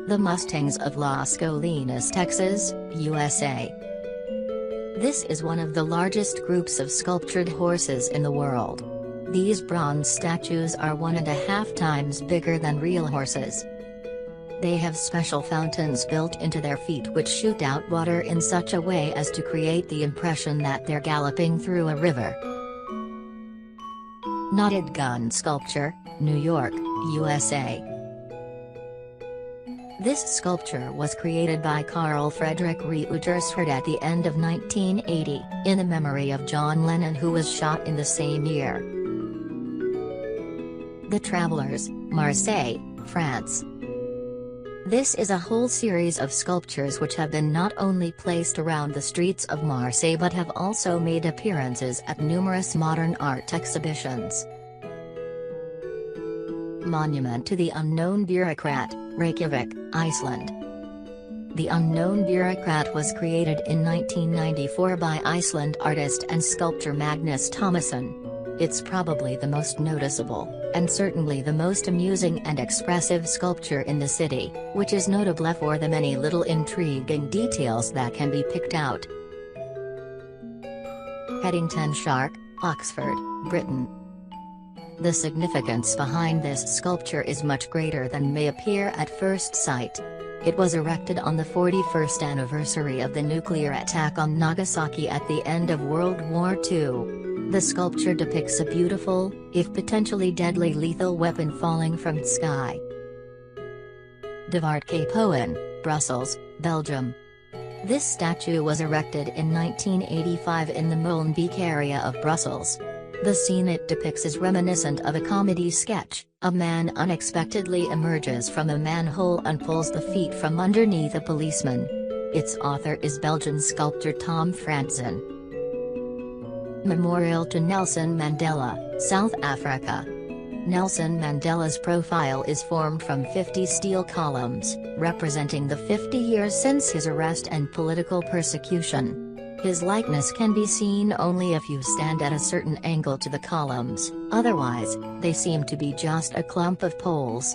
The Mustangs of Las Colinas, Texas, USA. This is one of the largest groups of sculptured horses in the world. These bronze statues are 1.5 times bigger than real horses. They have special fountains built into their feet which shoot out water in such a way as to create the impression that they're galloping through a river. Knotted Gun Sculpture, New York, USA. This sculpture was created by Carl Friedrich Reutersford at the end of 1980, in the memory of John Lennon, who was shot in the same year. The Travelers, Marseille, France. This is a whole series of sculptures which have been not only placed around the streets of Marseille but have also made appearances at numerous modern art exhibitions. Monument to the Unknown Bureaucrat, Reykjavik, Iceland. The Unknown Bureaucrat was created in 1994 by Iceland artist and sculptor Magnus Thomasson. It's probably the most noticeable, and certainly the most amusing and expressive sculpture in the city, which is notable for the many little intriguing details that can be picked out. Headington Shark, Oxford, Britain. The significance behind this sculpture is much greater than may appear at first sight. It was erected on the 41st anniversary of the nuclear attack on Nagasaki at the end of World War II. The sculpture depicts a beautiful, if potentially deadly lethal weapon falling from the sky. De Vaart-Capoen, Brussels, Belgium. This statue was erected in 1985 in the Molenbeek area of Brussels. The scene it depicts is reminiscent of a comedy sketch. A man unexpectedly emerges from a manhole and pulls the feet from underneath a policeman. Its author is Belgian sculptor Tom Franzen. Memorial to Nelson Mandela, South Africa. Nelson Mandela's profile is formed from 50 steel columns, representing the 50 years since his arrest and political persecution. His likeness can be seen only if you stand at a certain angle to the columns, otherwise, they seem to be just a clump of poles.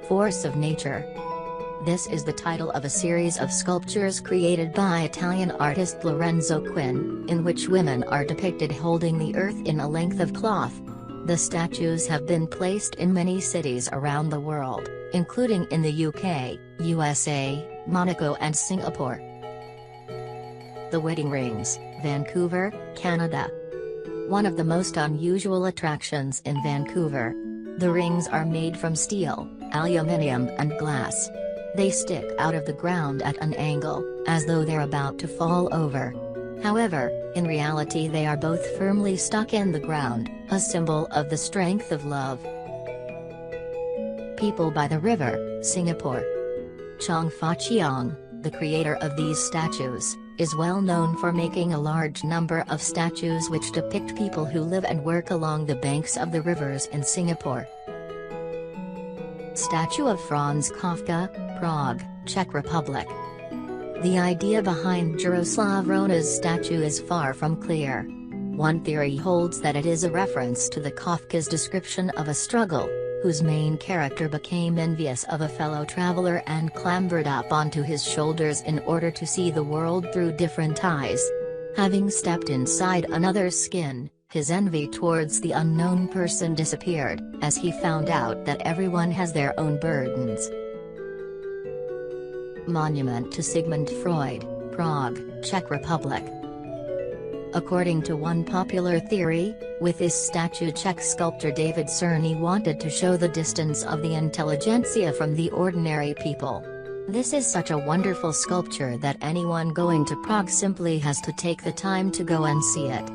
Force of Nature. This is the title of a series of sculptures created by Italian artist Lorenzo Quinn, in which women are depicted holding the earth in a length of cloth. The statues have been placed in many cities around the world, including in the UK, USA, Monaco and Singapore. The Wedding Rings, Vancouver, Canada. One of the most unusual attractions in Vancouver. The rings are made from steel, aluminium and glass. They stick out of the ground at an angle, as though they're about to fall over. However, in reality they are both firmly stuck in the ground, a symbol of the strength of love. People by the River, Singapore. Chong Fa Chiong, the creator of these statues, is well known for making a large number of statues which depict people who live and work along the banks of the rivers in Singapore. Statue of Franz Kafka, Prague, Czech Republic. The idea behind Jaroslav Rona's statue is far from clear. One theory holds that it is a reference to the Kafka's description of a struggle, whose main character became envious of a fellow traveler and clambered up onto his shoulders in order to see the world through different eyes. Having stepped inside another's skin, his envy towards the unknown person disappeared, as he found out that everyone has their own burdens. Monument to Sigmund Freud, Prague, Czech Republic. According to one popular theory, with this statue Czech sculptor David Cerny wanted to show the distance of the intelligentsia from the ordinary people. This is such a wonderful sculpture that anyone going to Prague simply has to take the time to go and see it.